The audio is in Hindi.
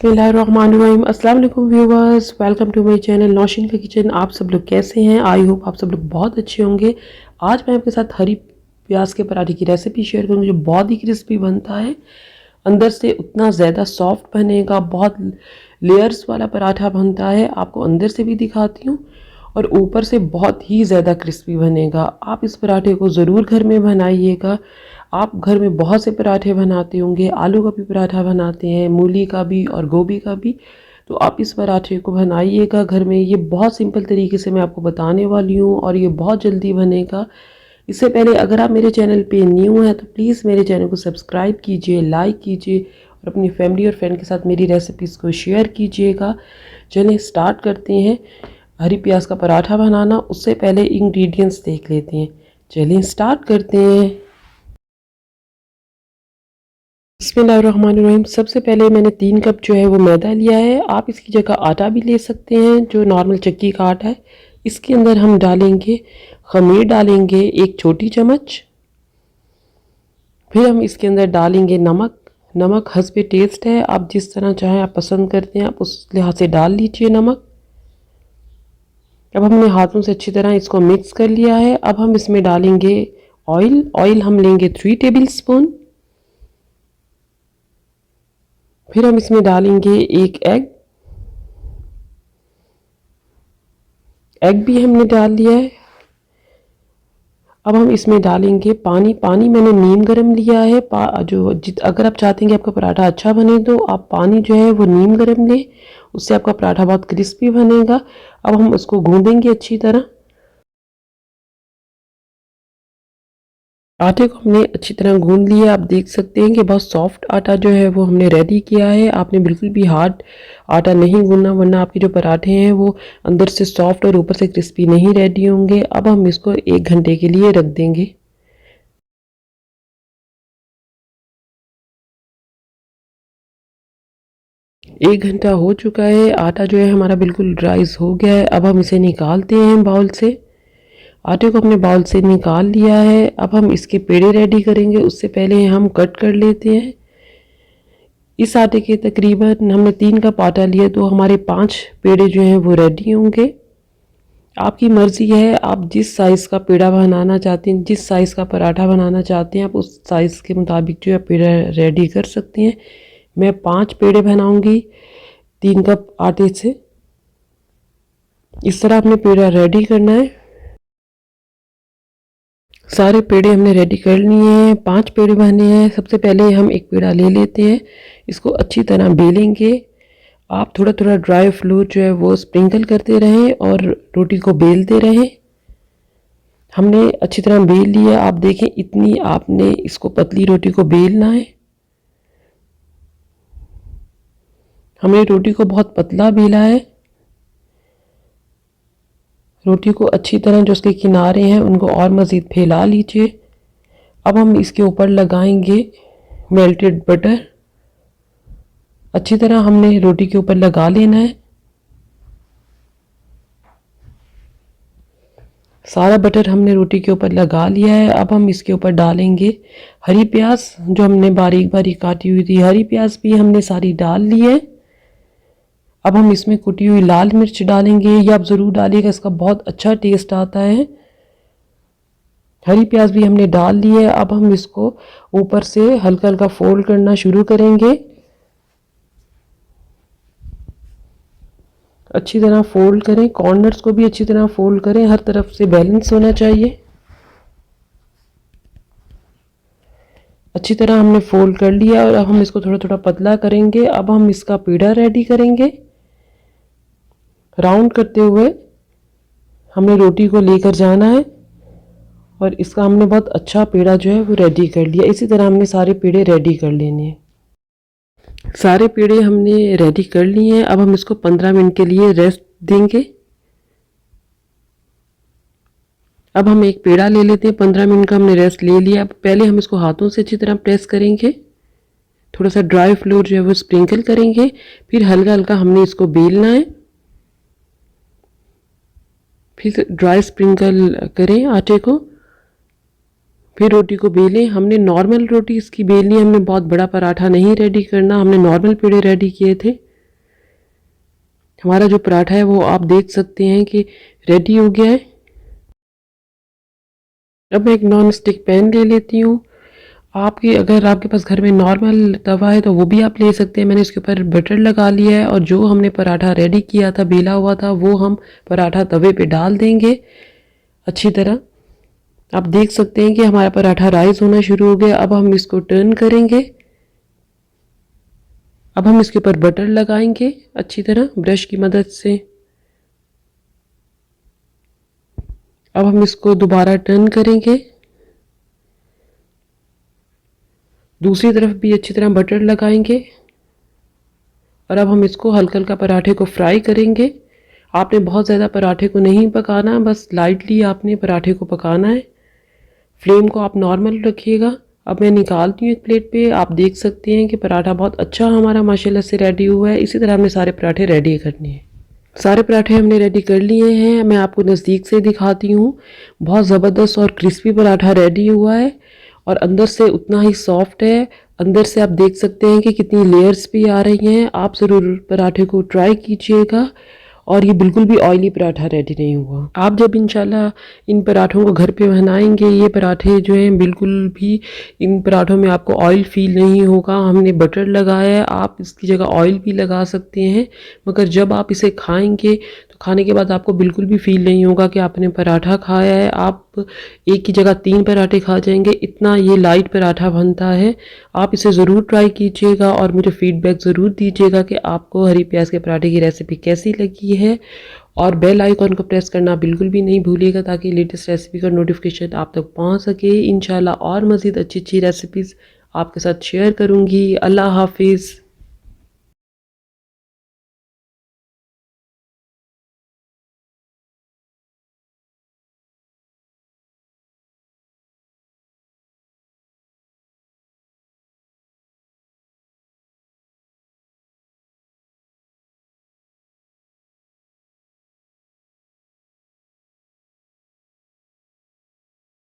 बिस्मिल्लाहिर्रहमानिर्रहीम। अस्सलाम वालेकुम viewers, welcome to my channel Nausheen का किचन। आप सब लोग कैसे हैं? आई होप आप सब लोग बहुत अच्छे होंगे। आज मैं आपके साथ हरी प्याज के पराठे की रेसिपी शेयर करूँगी जो बहुत ही क्रिस्पी बनता है, अंदर से उतना ज़्यादा सॉफ्ट बनेगा, बहुत लेयर्स वाला पराठा बनता है। आपको अंदर से भी दिखाती हूँ और ऊपर से बहुत ही ज़्यादा क्रिस्पी बनेगा। आप इस पराठे को ज़रूर घर में बनाइएगा। आप घर में बहुत से पराठे बनाते होंगे, आलू का भी पराठा बनाते हैं, मूली का भी और गोभी का भी। तो आप इस पराठे को बनाइएगा घर में। ये बहुत सिंपल तरीके से मैं आपको बताने वाली हूँ और ये बहुत जल्दी बनेगा। इससे पहले अगर आप मेरे चैनल पे न्यू हैं तो प्लीज़ मेरे चैनल को सब्सक्राइब कीजिए, लाइक कीजिए और अपनी फैमिली और फ्रेंड के साथ मेरी रेसिपीज़ को शेयर कीजिएगा। चलिए स्टार्ट करते हैं हरी प्याज का पराठा बनाना। उससे पहले इंग्रेडिएंट्स देख लेते हैं। चलिए स्टार्ट करते हैं। बिस्मिल्लाहिर्रहमानिर्रहीम। सबसे पहले मैंने 3 कप जो है वो मैदा लिया है। आप इसकी जगह आटा भी ले सकते हैं, जो नॉर्मल चक्की का आटा है। इसके अंदर हम डालेंगे खमीर, डालेंगे 1 छोटी चम्मच। फिर हम इसके अंदर डालेंगे नमक। नमक हस्बे टेस्ट है, आप जिस तरह चाहें, आप पसंद करते हैं आप उस लिहाज से डाल लीजिए नमक। अब हमने हाथों से अच्छी तरह इसको मिक्स कर लिया है। अब हम इसमें डालेंगे ऑयल। ऑयल हम लेंगे 3 टेबल स्पून। फिर हम इसमें डालेंगे 1 एग। एग भी हमने डाल लिया है। अब हम इसमें डालेंगे पानी। पानी मैंने नीम गरम लिया है। अगर आप चाहते हैं कि आपका पराठा अच्छा बने तो आप पानी जो है वो नीम गरम लें, उससे आपका पराठा बहुत क्रिस्पी बनेगा। अब हम उसको गूंदेंगे अच्छी तरह। आटे को हमने अच्छी तरह गूंद लिया। आप देख सकते हैं कि बहुत सॉफ्ट आटा जो है वो हमने रेडी किया है। आपने बिल्कुल भी हार्ड आटा नहीं गूंदना, वरना आपके जो पराठे हैं वो अंदर से सॉफ्ट और ऊपर से क्रिस्पी नहीं रेडी होंगे। अब हम इसको 1 घंटे के लिए रख देंगे। 1 घंटा हो चुका है। आटा जो है हमारा बिल्कुल ड्राइज हो गया है। अब हम इसे निकालते हैं बाउल से। आटे को अपने बाउल से निकाल लिया है। अब हम इसके पेड़े रेडी करेंगे। उससे पहले हम कट कर लेते हैं। इस आटे के तकरीबन हमने 3 कप आटा लिया, तो हमारे 5 पेड़े जो हैं वो रेडी होंगे। आपकी मर्ज़ी है, आप जिस साइज़ का पेड़ा बनाना चाहते हैं, जिस साइज़ का पराठा बनाना चाहते हैं, आप उस साइज़ के मुताबिक जो है पेड़ा रेडी कर सकते हैं। मैं 5 पेड़े बनाऊंगी 3 कप आटे से। इस तरह आपने पेड़ा रेडी करना है। सारे पेड़े हमने रेडी कर लिए हैं। 5 पेड़े बने हैं। सबसे पहले हम एक पेड़ा ले लेते हैं, इसको अच्छी तरह बेलेंगे। आप थोड़ा थोड़ा ड्राई फ्लोर जो है वो स्प्रिंकल करते रहें और रोटी को बेलते रहें। हमने अच्छी तरह बेल लिया। आप देखें, इतनी आपने इसको पतली रोटी को बेलना है। हमने रोटी को बहुत पतला बेला है। रोटी को अच्छी तरह जो उसके किनारे हैं उनको और मज़ीद फैला लीजिए। अब हम इसके ऊपर लगाएंगे मेल्टेड बटर। अच्छी तरह हमने रोटी के ऊपर लगा लेना है। सारा बटर हमने रोटी के ऊपर लगा लिया है। अब हम इसके ऊपर डालेंगे हरी प्याज, जो हमने बारीक बारीक काटी हुई थी। हरी प्याज भी हमने सारी डाल ली है। अब हम इसमें कुटी हुई लाल मिर्च डालेंगे। ये आप ज़रूर डालिएगा, इसका बहुत अच्छा टेस्ट आता है। हरी प्याज भी हमने डाल ली है। अब हम इसको ऊपर से हल्का हल्का फोल्ड करना शुरू करेंगे। अच्छी तरह फोल्ड करें, कॉर्नर्स को भी अच्छी तरह फोल्ड करें, हर तरफ से बैलेंस होना चाहिए। अच्छी तरह हमने फोल्ड कर लिया और अब हम इसको थोड़ा थोड़ा पतला करेंगे। अब हम इसका पेड़ा रेडी करेंगे। राउंड करते हुए हमने रोटी को लेकर जाना है और इसका हमने बहुत अच्छा पेड़ा जो है वो रेडी कर लिया। इसी तरह हमने सारे पेड़े रेडी कर लेने हैं। सारे पेड़े हमने रेडी कर लिए हैं। अब हम इसको 15 मिनट के लिए रेस्ट देंगे। अब हम एक पेड़ा ले लेते हैं। 15 मिनट का हमने रेस्ट ले लिया। अब पहले हम इसको हाथों से अच्छी तरह प्रेस करेंगे। थोड़ा सा ड्राई फ्लोर जो है वो स्प्रिंकल करेंगे। फिर हल्का हल्का हमने इसको बेलना है। फिर ड्राई स्प्रिंकल करें आटे को। फिर रोटी को बेलें। हमने नॉर्मल रोटी इसकी बेलनी है, हमने बहुत बड़ा पराठा नहीं रेडी करना। हमने नॉर्मल पेड़े रेडी किए थे। हमारा जो पराठा है वो आप देख सकते हैं कि रेडी हो गया है। अब मैं एक नॉन स्टिक पैन ले लेती हूँ। अगर आपके पास घर में नॉर्मल तवा है तो वो भी आप ले सकते हैं। मैंने इसके ऊपर बटर लगा लिया है और जो हमने पराठा रेडी किया था, बेला हुआ था, वो हम पराठा तवे पे डाल देंगे अच्छी तरह। आप देख सकते हैं कि हमारा पराठा राइज होना शुरू हो गया। अब हम इसको टर्न करेंगे। अब हम इसके ऊपर बटर लगाएंगे अच्छी तरह ब्रश की मदद से। अब हम इसको दोबारा टर्न करेंगे, दूसरी तरफ भी अच्छी तरह बटर लगाएंगे और अब हम इसको हल्का हल्का पराठे को फ्राई करेंगे। आपने बहुत ज़्यादा पराठे को नहीं पकाना, बस लाइटली आपने पराठे को पकाना है। फ्लेम को आप नॉर्मल रखिएगा। अब मैं निकालती हूँ एक प्लेट पे। आप देख सकते हैं कि पराठा बहुत अच्छा हमारा माशाल्लाह से रेडी हुआ है। इसी तरह हमने सारे पराठे रेडी करने हैं। सारे पराठे हमने रेडी कर लिए हैं। मैं आपको नज़दीक से दिखाती हूँ। बहुत ज़बरदस्त और क्रिस्पी पराठा रेडी हुआ है और अंदर से उतना ही सॉफ्ट है। अंदर से आप देख सकते हैं कि कितनी लेयर्स भी आ रही हैं। आप ज़रूर पराठे को ट्राई कीजिएगा। और ये बिल्कुल भी ऑयली पराठा रेडी नहीं हुआ। आप जब इंशाल्लाह इन पराठों को घर पे बनाएंगे, ये पराठे जो हैं बिल्कुल भी, इन पराठों में आपको ऑयल फील नहीं होगा। हमने बटर लगाया है, आप इसकी जगह ऑयल भी लगा सकते हैं, मगर जब आप इसे खाएंगे तो खाने के बाद आपको बिल्कुल भी फील नहीं होगा कि आपने पराठा खाया है। आप एक की जगह 3 पराठे खा जाएंगे, इतना ये लाइट पराठा बनता है। आप इसे ज़रूर ट्राई कीजिएगा और मुझे फीडबैक ज़रूर दीजिएगा कि आपको हरी प्याज के पराठे की रेसिपी कैसी लगी है। और बेल आइकॉन को प्रेस करना बिल्कुल भी नहीं भूलिएगा ताकि लेटेस्ट रेसिपी का नोटिफिकेशन आप तक पहुंच सके। इंशाल्लाह और मज़ीद अच्छी अच्छी रेसिपीज़ आपके साथ शेयर करूँगी। अल्लाह हाफिज़।